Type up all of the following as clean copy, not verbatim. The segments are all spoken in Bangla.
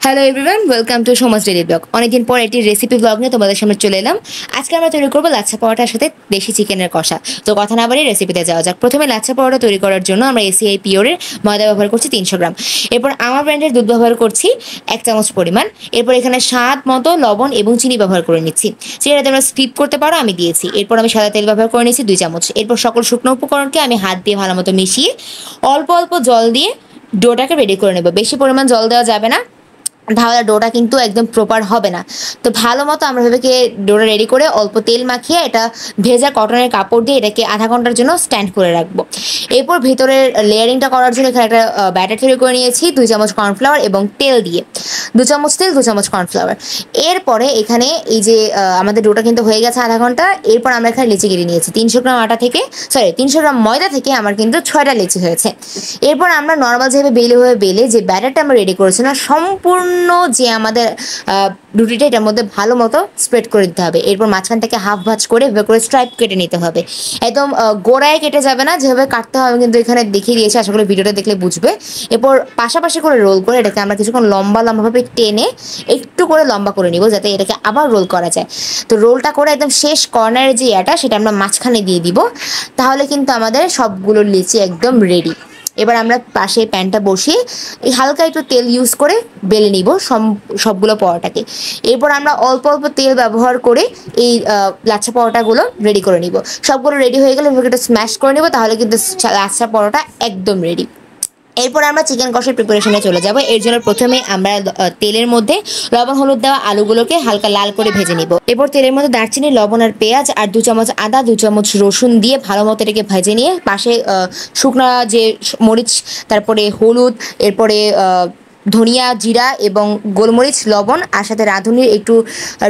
Hello everyone, welcome to Soma's daily blog. অনেকদিন পর একটি রেসিপি ব্লগ নিয়ে তোমাদের সামনে চলে এলাম। আজকে আমরা তৈরি করবো লাচ্ছা পরোটার সাথে দেশি চিকেনের কষা। তো কথা না বাড়িয়ে রেসিপিতে যাওয়া যাক। প্রথমে লাচ্ছা পরোটা তৈরি করার জন্য আমরা এসিআই পিওরের ময়দা ব্যবহার করছি 300 গ্রাম। এরপর আমার ব্র্যান্ডের দুধ ব্যবহার করছি 1 চামচ পরিমাণ। এরপর এখানে স্বাদ মতো লবণ এবং চিনি ব্যবহার করে নিচ্ছি। চিনিটা তোমরা স্কিপ করতে পারো, আমি দিয়েছি। এরপর আমি সাদা তেল ব্যবহার করে নিচ্ছি 2 চামচ। এরপর সকল শুকনো উপকরণকে আমি হাত দিয়ে ভালো মতো মিশিয়ে অল্প অল্প জল দিয়ে ডোটাকে রেডি করে নেব। বেশি পরিমাণ জল দেওয়া যাবে না, তাহলে ডোটা কিন্তু একদম প্রপার হবে না। তো ভালো মতো আমরা ভেবে ডোটা রেডি করে অল্প তেল মাখিয়ে এটা ভেজা কটনের কাপড় দিয়ে এটাকে আধা ঘন্টার জন্য স্ট্যান্ড করে রাখবো। এরপর ভেতরের লেয়ারিংটা করার জন্য এখানে একটা ব্যাটার তৈরি করে নিয়েছি 2 চামচ কর্নফ্লাওয়ার এবং তেল দিয়ে। 2 চামচ তেল, 2 চামচ কর্নফ্লাওয়ার। এরপরে এখানে এই যে আমাদের ডোটা কিন্তু হয়ে গেছে আধা ঘন্টা। এরপর আমরা এখানে লিচি কেটে নিয়েছি 300 গ্রাম আটা থেকে, 300 গ্রাম ময়দা থেকে আমার কিন্তু 6টা লিচি হয়েছে। এরপর আমরা নর্মাল যেভাবে বেলে যে ব্যাটারটা আমরা রেডি করেছি না, সম্পূর্ণ যে আমাদের রুটিটা এটার মধ্যে ভালো মতো স্প্রেড করে দিতে হবে। এরপর মাঝখানটাকে হাফ ভাঁজ করে এভাবে করে স্ট্রাইপ কেটে নিতে হবে। একদম গোড়ায় কেটে যাবে না, যেভাবে কাটতে হবে কিন্তু এখানে দেখিয়ে দিয়েছি, আশা করি ভিডিওটা দেখলে বুঝবে। এরপর পাশাপাশি করে রোল করে এটাকে আমরা কিছুক্ষণ লম্বা লম্বাভাবে টেনে একটু করে লম্বা করে নিব, যাতে এটাকে আবার রোল করা যায়। তো রোলটা করে একদম শেষ কর্নারের যে এটা সেটা আমরা মাঝখানে দিয়ে দিব, তাহলে কিন্তু আমাদের সবগুলো লিচি একদম রেডি। এবার আমরা পাশে প্যানটা বসিয়ে এই হালকা একটু তেল ইউজ করে বেলে নিব সবগুলো পরোটাকে। এরপর আমরা অল্প অল্প তেল ব্যবহার করে এই লাচ্ছা পরোটাগুলো রেডি করে নিব। সবগুলো রেডি হয়ে গেলে এভাবে একটু স্ম্যাশ করে নেব, তাহলে কিন্তু লাচ্ছা পরোটা একদম রেডি। এরপর আমরা চিকেন কষার প্রিপারেশনে চলে যাব। এর জন্য প্রথমে আমরা তেলের মধ্যে লবণ হলুদ দেওয়া আলুগুলোকে হালকা লাল করে ভেজে নিব। এরপর তেলের মধ্যে দারচিনি, লবণ আর পেঁয়াজ আর 2 চামচ আদা, 2 চামচ রসুন দিয়ে ভালো মতো এটাকে ভেজে নিয়ে পাশে শুকনা যে মরিচ, তারপরে হলুদ, এরপরে ধনিয়া, জিরা এবং গোলমরিচ, লবণ আর সাথে রাঁধুনির একটু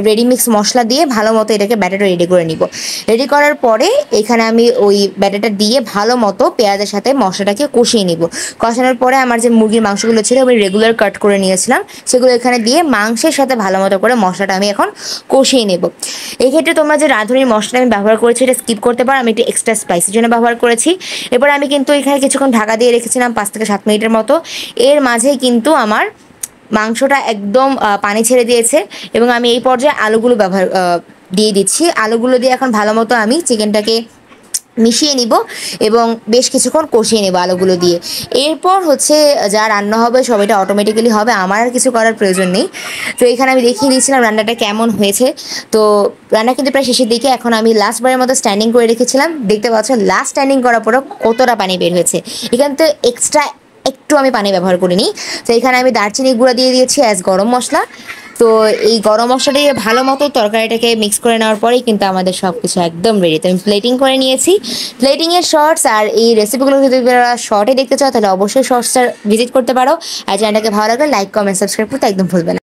রেডিমিক্স মশলা দিয়ে ভালো মতো এটাকে ব্যাটারটা রেডি করে নিব। রেডি করার পরে এখানে আমি ওই ব্যাটারটা দিয়ে ভালো মতো পেঁয়াজের সাথে মশলাটাকে কষিয়ে নিব। কষানোর পরে আমার যে মুরগির মাংসগুলো ছিল আমি রেগুলার কাট করে নিয়েছিলাম, সেগুলো এখানে দিয়ে মাংসের সাথে ভালো মতো করে মশলাটা আমি এখন কষিয়ে নেব। এক্ষেত্রে তোমরা যে রাঁধুনির মশলা আমি ব্যবহার করেছি এটা স্কিপ করতে পারো, আমি একটু এক্সট্রা স্পাইসির জন্য ব্যবহার করেছি। এরপর আমি কিন্তু এখানে কিছুক্ষণ ঢাকা দিয়ে রেখেছিলাম 5 থেকে 7 মিনিটের মতো। এর মাঝেই কিন্তু আমার মাংসটা একদম পানি ছেড়ে দিয়েছে এবং আমি এই পর্যায়ে আলুগুলো দিয়ে দিচ্ছি। আলুগুলো দিয়ে এখন ভালো মতো আমি চিকেনটাকে মিশিয়ে নিব এবং বেশ কিছুক্ষণ কষিয়ে নেব আলুগুলো দিয়ে। এরপর যা রান্না হবে সবাইটা অটোমেটিক্যালি হবে, আমার আর কিছু করার প্রয়োজন নেই। তো এখানে আমি দেখিয়ে দিয়েছিলাম রান্নাটা কেমন হয়েছে। তো রান্না কিন্তু প্রায় শেষের দিকে। এখন আমি লাস্টবারের মতো স্ট্যান্ডিং করে রেখেছিলাম, দেখতে পাচ্ছ লাস্ট স্ট্যান্ডিং করার পরেও কতটা পানি বের হয়েছে। এখান তো এক্সট্রা একটু আমি পানি ব্যবহার করিনি। তো এখানে আমি দারচিনি গুঁড়া দিয়ে দিয়েছি অ্যাজ গরম মশলা। তো এই গরম মশলা দিয়ে ভালো মতো তরকারিটাকে মিক্স করে নেওয়ার পরেই কিন্তু আমাদের সব কিছু একদম রেডি। তো আমি প্লেটিং করে নিয়েছি। প্লেটিংয়ের শর্টস আর এই রেসিপিগুলো যদি তোমরা শর্টে দেখতে চাও তাহলে অবশ্যই শর্টসটা ভিজিট করতে পারো। আর চ্যানেলটাকে ভালো লাগলে লাইক, কমেন্ট, সাবস্ক্রাইব করতে একদম ভুলবে না।